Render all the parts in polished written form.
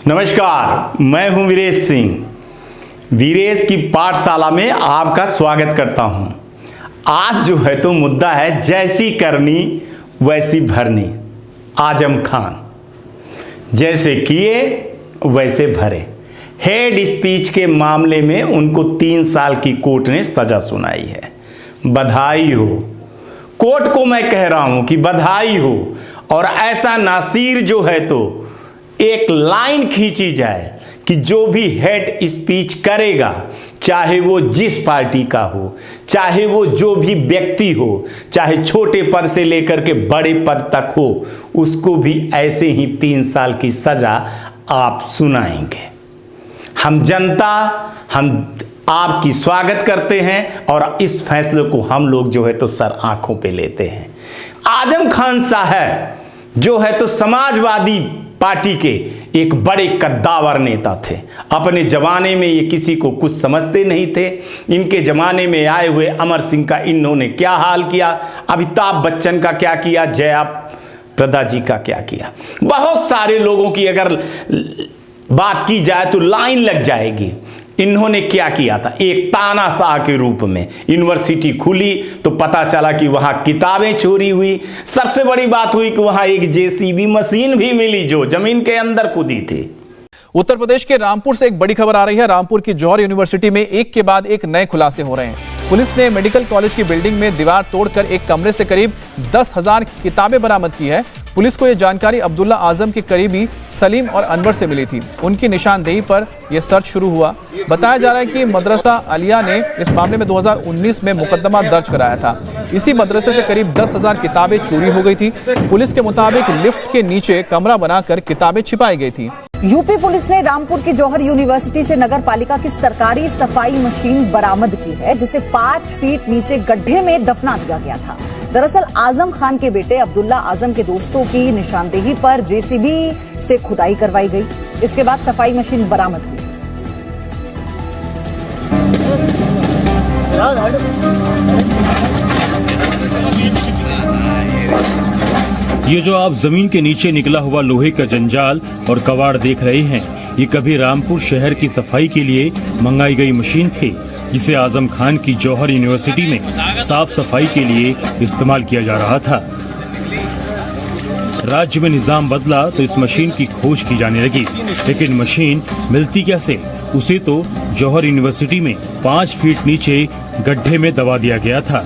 नमस्कार, मैं हूं वीरेश सिंह। वीरेश की पाठशाला में आपका स्वागत करता हूं। आज जो है तो मुद्दा है जैसी करनी वैसी भरनी। आजम खान जैसे किए वैसे भरे। हेड स्पीच के मामले में उनको 3 साल की कोर्ट ने सजा सुनाई है। बधाई हो कोर्ट को, मैं कह रहा हूं कि बधाई हो। और ऐसा नासिर जो है तो एक लाइन खींची जाए कि जो भी हेड स्पीच करेगा, चाहे वो जिस पार्टी का हो, चाहे वो जो भी व्यक्ति हो, चाहे छोटे पद से लेकर के बड़े पद तक हो, उसको भी ऐसे ही 3 साल की सजा आप सुनाएंगे। हम जनता, हम आपकी स्वागत करते हैं और इस फैसले को हम लोग जो है तो सर आंखों पे लेते हैं। आजम खान साहब जो है तो समाजवादी पार्टी के एक बड़े कद्दावर नेता थे। अपने जमाने में ये किसी को कुछ समझते नहीं थे। इनके जमाने में आए हुए अमर सिंह का इन्होंने क्या हाल किया, अमिताभ बच्चन का क्या किया, जया प्रदा जी का क्या किया। बहुत सारे लोगों की अगर बात की जाए तो लाइन लग जाएगी। इन्होंने क्या किया था, एक तानाशाह के रूप में यूनिवर्सिटी खुली तो पता चला कि वहां किताबें चोरी हुई। सबसे बड़ी बात हुई कि वहां एक जेसीबी मशीन भी मिली जो जमीन के अंदर कूदी थी। उत्तर प्रदेश के रामपुर से एक बड़ी खबर आ रही है। रामपुर की जौहर यूनिवर्सिटी में एक के बाद एक नए खुलासे हो रहे हैं। पुलिस ने मेडिकल कॉलेज की बिल्डिंग में दीवार तोड़कर एक कमरे से करीब 10,000 किताबें बरामद की है। पुलिस को यह जानकारी अब्दुल्ला आजम के करीबी सलीम और अनवर से मिली थी। उनकी निशानदेही पर यह सर्च शुरू हुआ। बताया जा रहा है कि मदरसा आलिया ने इस मामले में 2019 में मुकदमा दर्ज कराया था। इसी मदरसे से करीब 10,000 किताबें चोरी हो गई थी। पुलिस के मुताबिक लिफ्ट के नीचे कमरा बनाकर किताबें छिपाई गई थी। यूपी पुलिस ने रामपुर की जौहर यूनिवर्सिटी से नगर पालिका की सरकारी सफाई मशीन बरामद की है, जिसे 5 फीट नीचे गड्ढे में दफना दिया गया था। दरअसल आजम खान के बेटे अब्दुल्ला आजम के दोस्तों की निशानदेही पर जेसीबी से खुदाई करवाई गई। इसके बाद सफाई मशीन बरामद हुई। ये जो आप जमीन के नीचे निकला हुआ लोहे का जंजाल और कबाड़ देख रहे हैं, ये कभी रामपुर शहर की सफाई के लिए मंगाई गई मशीन थी, जिसे आजम खान की जौहर यूनिवर्सिटी में साफ सफाई के लिए इस्तेमाल किया जा रहा था। राज्य में निजाम बदला तो इस मशीन की खोज की जाने लगी, लेकिन मशीन मिलती कैसे, उसे तो जौहर यूनिवर्सिटी में 5 फीट नीचे गड्ढे में दबा दिया गया था।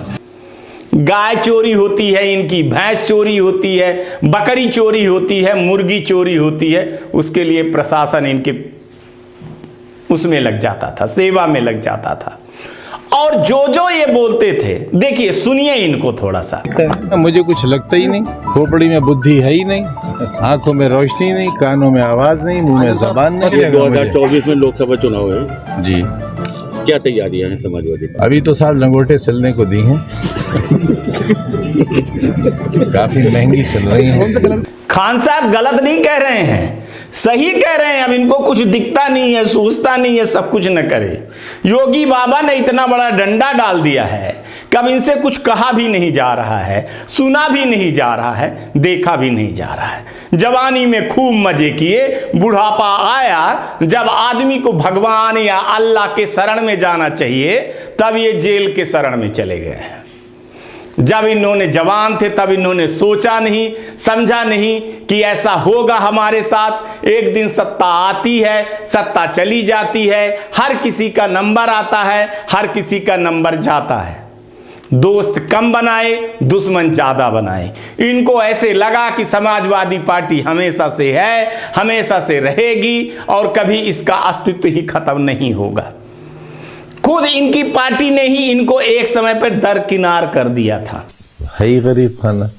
गाय चोरी होती है, इनकी भैंस चोरी होती है, बकरी चोरी होती है, मुर्गी चोरी होती है, उसके लिए प्रशासन इनके उसमें लग जाता था, सेवा में लग जाता था। और जो ये बोलते थे, देखिए सुनिए इनको थोड़ा सा। मुझे कुछ लगता ही नहीं, खोपड़ी में बुद्धि है ही नहीं, आंखों में रोशनी नहीं, कानों में आवाज नहीं, मुंह में जबान नहीं। 2024 में लोकसभा चुनाव है जी, क्या तैयारियां हैं समाजवादी? अभी तो साहब लंगोटे चलने को दी हैं। काफी महंगी चल रही हैं। खान साहब गलत नहीं कह रहे हैं, सही कह रहे हैं। अब इनको कुछ दिखता नहीं है, सूझता नहीं है, सब कुछ न करे। योगी बाबा ने इतना बड़ा डंडा डाल दिया है, कब इनसे कुछ कहा भी नहीं जा रहा है, सुना भी नहीं जा रहा है, देखा भी नहीं जा रहा है। जवानी में खूब मजे किए, बुढ़ापा आया, जब आदमी को भगवान या अल्लाह के शरण में जाना चाहिए, तब ये जेल के शरण में चले गए हैं। जब इन्होंने जवान थे तब इन्होंने सोचा नहीं, समझा नहीं कि ऐसा होगा हमारे साथ। एक दिन सत्ता आती है, सत्ता चली जाती है, हर किसी का नंबर आता है, हर किसी का नंबर जाता है। दोस्त कम बनाए, दुश्मन ज्यादा बनाए। इनको ऐसे लगा कि समाजवादी पार्टी हमेशा से है, हमेशा से रहेगी और कभी इसका अस्तित्व ही खत्म नहीं होगा। खुद इनकी पार्टी ने ही इनको एक समय पर दरकिनार कर दिया था। है ही गरीब खाना,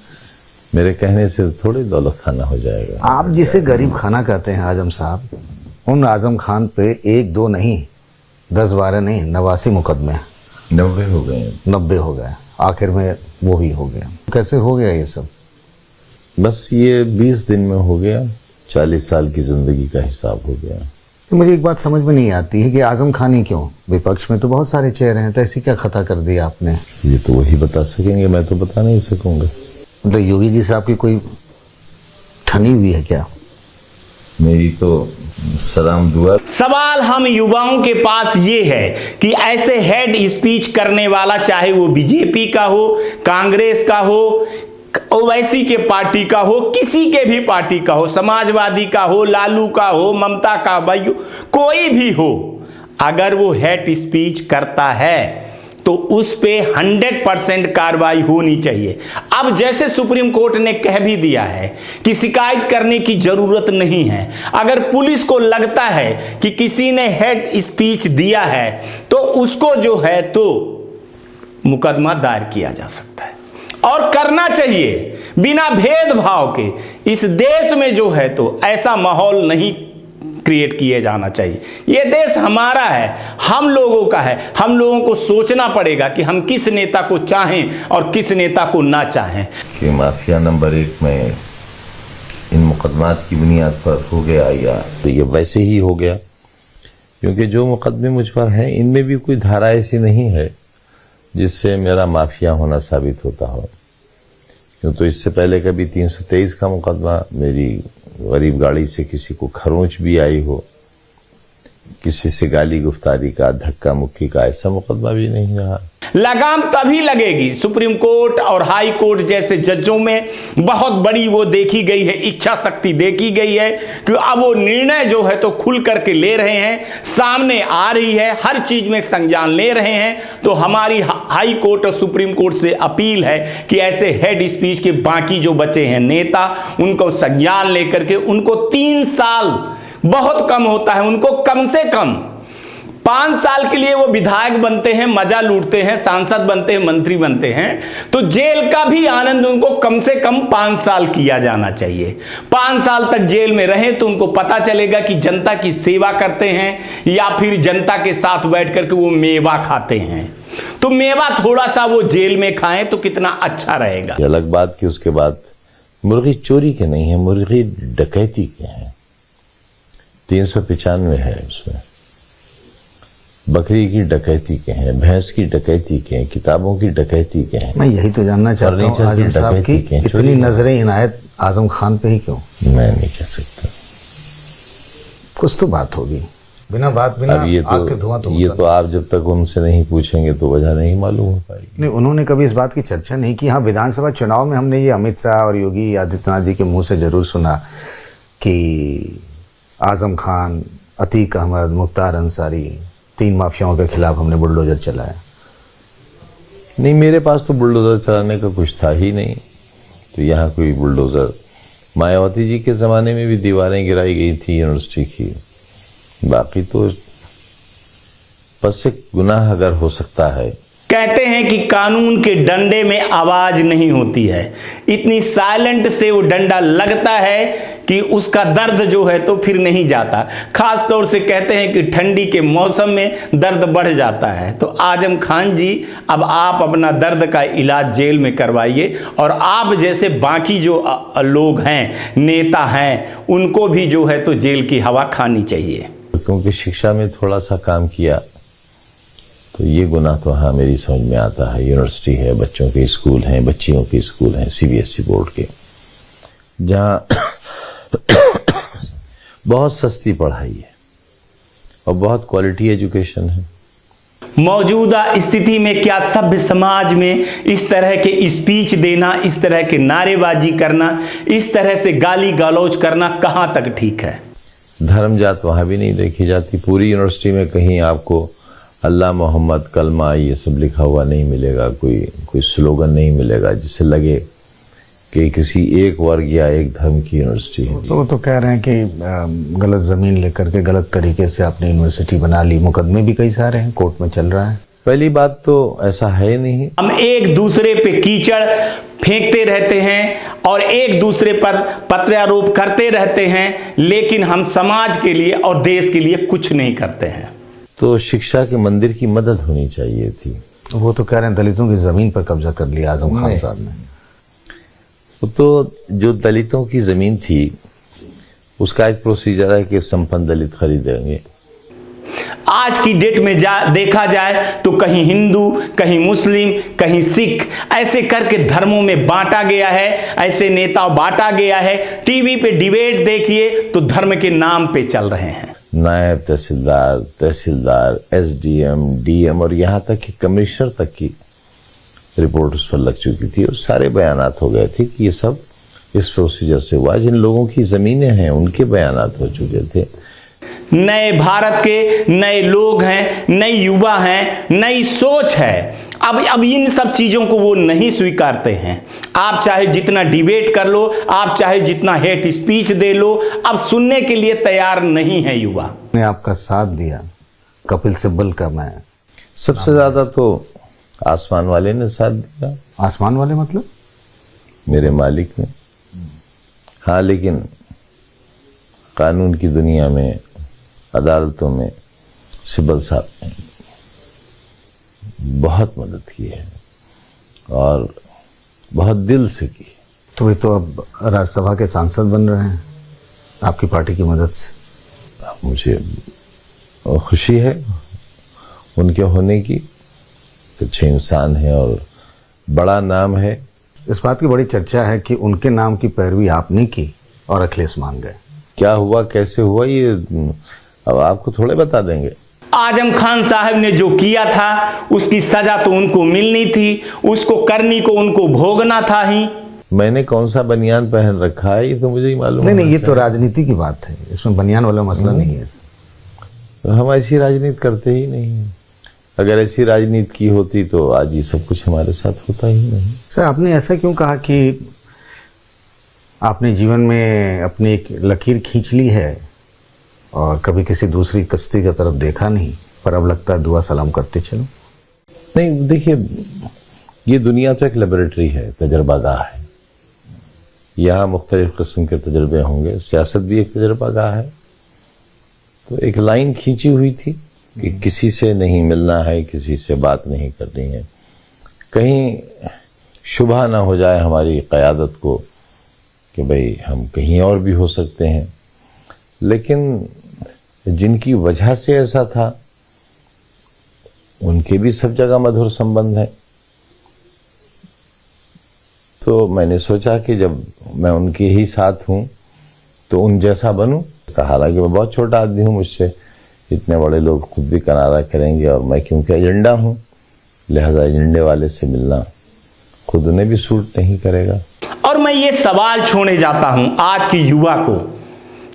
मेरे कहने से थोड़ी दौलत खाना हो जाएगा। आप जिसे गरीब खाना कहते हैं आजम साहब, उन आजम खान पे 1 2 नहीं, 10 12 नहीं, 89 मुकदमे 90 हो गए। 90 हो गए, आखिर में वो ही हो गया। कैसे हो गया ये सब? बस ये 20 दिन में हो गया, 40 साल की जिंदगी का हिसाब हो गया। तो मुझे एक बात समझ में नहीं आती है कि आजम खान ही क्यों? विपक्ष में तो बहुत सारे चेहरे हैं, तो ऐसी क्या खता कर दिया आपने? ये तो वही बता सकेंगे, मैं तो बता नहीं सकूंगा। मतलब योगी जी साहब की कोई ठनी हुई है क्या? मेरी तो सलाम दुआ। सवाल हम युवाओं के पास ये है कि ऐसे हेड स्पीच करने वाला, चाहे वो बीजेपी का हो, कांग्रेस का हो, ओवैसी के पार्टी का हो, किसी के भी पार्टी का हो, समाजवादी का हो, लालू का हो, ममता का, कोई भी हो, अगर वो हेड स्पीच करता है तो उस पे 100% कार्रवाई होनी चाहिए। अब जैसे सुप्रीम कोर्ट ने कह भी दिया है कि शिकायत करने की जरूरत नहीं है। अगर पुलिस को लगता है कि किसी ने हेड स्पीच दिया है तो उसको जो है तो मुकदमा दायर किया जा सकता है, और करना चाहिए बिना भेदभाव के। इस देश में जो है तो ऐसा माहौल नहीं क्रिएट किए जाना चाहिए। यह देश हमारा है, हम लोगों का है। हम लोगों को सोचना पड़ेगा कि हम किस नेता को चाहें और किस नेता को ना चाहें। कि माफिया नंबर 1 में इन मुकदमात की बुनियाद पर हो गया, या तो ये वैसे ही हो गया, क्योंकि जो मुकदमे मुझ पर हैं इनमें भी कोई धारा ऐसी नहीं है जिससे मेरा माफिया होना साबित होता हो। क्यों तो इससे पहले कभी 323 का मुकदमा, मेरी गरीब गाड़ी से किसी को खरोंच भी आई हो, किसी से गाली गुफ्तारी का, धक्का मुक्की का, ऐसा मुकदमा भी नहीं रहा। लगाम तभी लगेगी सुप्रीम कोर्ट और हाई कोर्ट जैसे जजों में बहुत बड़ी वो देखी गई है, इच्छा शक्ति देखी गई है कि अब वो निर्णय जो है तो खुल करके ले रहे हैं, सामने आ रही है, हर चीज में संज्ञान ले रहे हैं। तो हमारी हाई कोर्ट और सुप्रीम कोर्ट से अपील है कि ऐसे हेड स्पीच के बाकी जो बचे हैं नेता, उनको संज्ञान लेकर के उनको 3 साल बहुत कम होता है, उनको कम से कम 5 साल के लिए वो विधायक बनते हैं, मजा लूटते हैं, सांसद बनते हैं, मंत्री बनते हैं, तो जेल का भी आनंद उनको कम से कम 5 साल किया जाना चाहिए। 5 साल तक जेल में रहें तो उनको पता चलेगा कि जनता की सेवा करते हैं या फिर जनता के साथ बैठ करके वो मेवा खाते हैं। तो मेवा थोड़ा सा वो जेल में खाएं तो कितना अच्छा रहेगा। ये अलग बात कि उसके बाद मुर्गी चोरी के नहीं है, मुर्गी डकैती के हैं। 395 है उसमें, बकरी की डकैती के हैं, भैंस की डकैती के हैं, किताबों की डकैती के हैं। मैं यही तो जानना चाहता हूँ आजम साहब की इतनी नजरें इनायत आजम खान पे ही क्यों? मैं नहीं कह सकता, कुछ तो बात होगी, बिना बात बिना आग के धुआं तो ये तो आप जब तक उनसे नहीं पूछेंगे तो वजह नहीं मालूम हो पाएगी। नहीं, उन्होंने कभी इस बात की चर्चा नहीं की। हाँ, विधानसभा चुनाव में हमने ये अमित शाह और योगी आदित्यनाथ जी के मुंह से जरूर सुना कि आजम खान, अतीक अहमद, मुख्तार अंसारी, 3 माफियाओं के खिलाफ हमने बुलडोजर चलाया। नहीं, मेरे पास तो बुलडोजर चलाने का कुछ था ही नहीं। तो यहाँ कोई बुलडोजर, मायावती जी के जमाने में भी दीवारें गिराई गई थी यूनिवर्सिटी की। बाकी तो बस एक गुनाह अगर हो सकता है। कहते हैं कि कानून के डंडे में आवाज नहीं होती है, इतनी साइलेंट से वो डंडा लगता है कि उसका दर्द जो है तो फिर नहीं जाता। खास तौर से कहते हैं कि ठंडी के मौसम में दर्द बढ़ जाता है। तो आजम खान जी, अब आप अपना दर्द का इलाज जेल में करवाइए, और आप जैसे बाकी जो लोग हैं, नेता हैं, उनको भी जो है तो जेल की हवा खानी चाहिए। क्योंकि शिक्षा में थोड़ा सा काम किया तो ये गुनाह तो हाँ मेरी समझ में आता है। यूनिवर्सिटी है, बच्चों के स्कूल हैं, बच्चियों के स्कूल हैं, सीबीएसई बोर्ड के, जहाँ बहुत सस्ती पढ़ाई है और बहुत क्वालिटी एजुकेशन है। मौजूदा स्थिति में क्या सभ्य समाज में इस तरह के स्पीच देना, इस तरह के नारेबाजी करना, इस तरह से गाली गलौज करना कहाँ तक ठीक है? धर्म जात वहाँ भी नहीं देखी जाती। पूरी यूनिवर्सिटी में कहीं आपको अल्लाह, मोहम्मद, कलमा ये सब लिखा हुआ नहीं मिलेगा। कोई स्लोगन नहीं मिलेगा जिससे लगे कि किसी एक वर्ग या एक धर्म की यूनिवर्सिटी है। तो वो तो कह रहे हैं कि गलत जमीन लेकर के गलत तरीके से आपने यूनिवर्सिटी बना ली। मुकदमे भी कई सारे हैं, कोर्ट में चल रहा है। पहली बात तो ऐसा है नहीं। हम एक दूसरे पे कीचड़ फेंकते रहते हैं और एक दूसरे पर प्रत्यारोप करते रहते हैं, लेकिन हम समाज के लिए और देश के लिए कुछ नहीं करते हैं। तो शिक्षा के मंदिर की मदद होनी चाहिए थी। वो तो कह रहे हैं दलितों की जमीन पर कब्जा कर लिया आजम खान साहब ने। तो जो दलितों की जमीन थी उसका एक प्रोसीजर है कि संपन्न दलित खरीदेंगे। आज की डेट में देखा जाए तो कहीं हिंदू, कहीं मुस्लिम, कहीं सिख, ऐसे करके धर्मों में बांटा गया है, ऐसे नेता बांटा गया है। टीवी पे डिबेट देखिए तो धर्म के नाम पे चल रहे हैं। नायब तहसीलदार, तहसीलदार, एसडीएम, डीएम और यहाँ तक कि कमिश्नर तक की रिपोर्ट उस पर लग चुकी थी और सारे बयानात हो गए थे कि ये सब इस प्रोसीजर से हुआ। जिन लोगों की जमीनें हैं उनके बयानात हो चुके थे। नए भारत के नए लोग हैं, नई युवा हैं, नई सोच है। अब इन सब चीजों को वो नहीं स्वीकारते हैं। आप चाहे जितना डिबेट कर लो, आप चाहे जितना हेट स्पीच दे लो, अब सुनने के लिए तैयार नहीं है युवा। ने आपका साथ दिया कपिल सिब्बल का। मैं सबसे ज्यादा तो आसमान वाले ने साथ दिया। आसमान वाले मतलब? मेरे मालिक ने। हाँ, लेकिन कानून की दुनिया में, अदालतों में सिब्बल साहब ने बहुत मदद की है और बहुत दिल से की। तो वे तो अब राज्यसभा के सांसद बन रहे हैं आपकी पार्टी की मदद से। मुझे खुशी है उनके होने की। अच्छे इंसान है और बड़ा नाम है। इस बात की बड़ी चर्चा है कि उनके नाम की पैरवी आपने की और अखिलेश मान गए। क्या हुआ, कैसे हुआ, ये अब आपको थोड़े बता देंगे। आजम खान साहब ने जो किया था उसकी सजा तो उनको मिलनी थी, उसको करनी को उनको भोगना था ही। मैंने कौन सा बनियान पहन रखा है ये तो मुझे ही मालूम। नहीं, ये तो राजनीति की बात है, इसमें बनियान वाला मसला नहीं है। तो हम ऐसी राजनीति करते ही नहीं। अगर ऐसी राजनीति की होती तो आज ये सब कुछ हमारे साथ होता ही नहीं। सर, आपने ऐसा क्यों कहा कि आपने जीवन में अपनी एक लकीर खींच ली है और कभी किसी दूसरी कश्ती की तरफ देखा नहीं, पर अब लगता है दुआ सलाम करते चलो? नहीं, देखिए, ये दुनिया तो एक लेबोरेटरी है, तजर्बागाह है। यहाँ मुख्तलिफ किस्म के तजर्बे होंगे। सियासत भी एक तजर्बागाह है। तो एक लाइन खींची हुई थी कि किसी से नहीं मिलना है, किसी से बात नहीं करनी है, कहीं शुबह ना हो जाए हमारी क़यादत को कि भाई हम कहीं और भी हो सकते हैं। लेकिन जिनकी वजह से ऐसा था उनके भी सब जगह मधुर संबंध है। तो मैंने सोचा कि जब मैं उनके ही साथ हूं तो उन जैसा बनूं। हालांकि मैं बहुत छोटा आदमी हूं, मुझसे इतने बड़े लोग खुद भी किनारा करेंगे और मैं क्योंकि एजेंडा हूं, लिहाजा एजेंडे वाले से मिलना खुद उन्हें भी सूट नहीं करेगा। और मैं ये सवाल छोड़ने जाता हूं आज की युवा को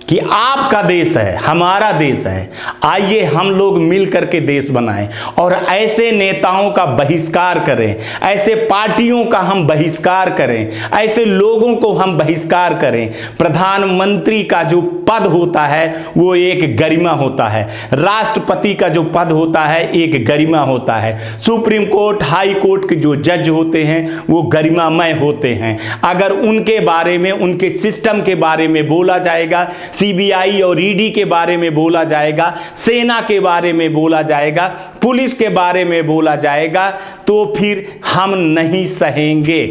कि आपका देश है, हमारा देश है, आइए हम लोग मिल करके देश बनाएं और ऐसे नेताओं का बहिष्कार करें, ऐसे पार्टियों का हम बहिष्कार करें, ऐसे लोगों को हम बहिष्कार करें। प्रधानमंत्री का जो पद होता है वो एक गरिमा होता है, राष्ट्रपति का जो पद होता है एक गरिमा होता है, सुप्रीम कोर्ट, हाई कोर्ट के जो जज होते हैं वो गरिमामय होते हैं। अगर उनके बारे में, उनके सिस्टम के बारे में बोला जाएगा, सीबीआई और ईडी के बारे में बोला जाएगा, सेना के बारे में बोला जाएगा, पुलिस के बारे में बोला जाएगा, तो फिर हम नहीं सहेंगे।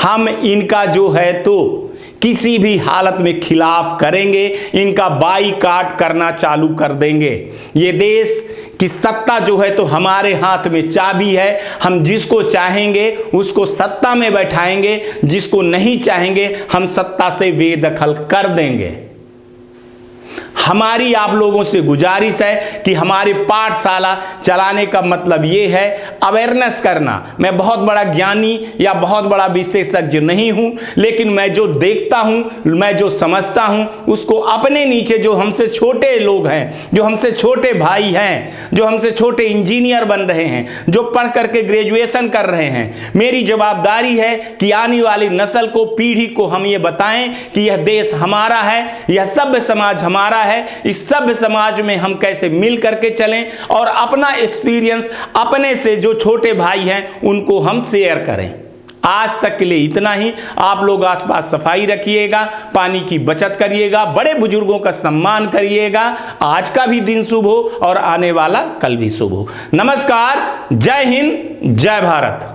हम इनका जो है तो किसी भी हालत में खिलाफ करेंगे, इनका बाईकाट करना चालू कर देंगे। ये देश की सत्ता जो है तो हमारे हाथ में चाबी है। हम जिसको चाहेंगे उसको सत्ता में बैठाएंगे, जिसको नहीं चाहेंगे हम सत्ता से बेदखल कर देंगे। हमारी आप लोगों से गुजारिश है कि हमारे पाठशाला चलाने का मतलब ये है अवेयरनेस करना। मैं बहुत बड़ा ज्ञानी या बहुत बड़ा विशेषज्ञ नहीं हूं, लेकिन मैं जो देखता हूं, मैं जो समझता हूं, उसको अपने नीचे जो हमसे छोटे लोग हैं, जो हमसे छोटे भाई हैं, जो हमसे छोटे इंजीनियर बन रहे हैं, जो पढ़ करके ग्रेजुएशन कर रहे हैं, मेरी जवाबदारी है कि आने वाली नस्ल को, पीढ़ी को हम ये बताएं कि यह देश हमारा है, यह सभ्य समाज हमारा है। इस सभ्य समाज में हम कैसे मिल करके चलें और अपना एक्सपीरियंस अपने से जो छोटे भाई हैं उनको हम शेयर करें। आज तक के लिए इतना ही। आप लोग आसपास सफाई रखिएगा, पानी की बचत करिएगा, बड़े बुजुर्गों का सम्मान करिएगा। आज का भी दिन शुभ हो और आने वाला कल भी शुभ हो। नमस्कार, जय हिंद, जय भारत।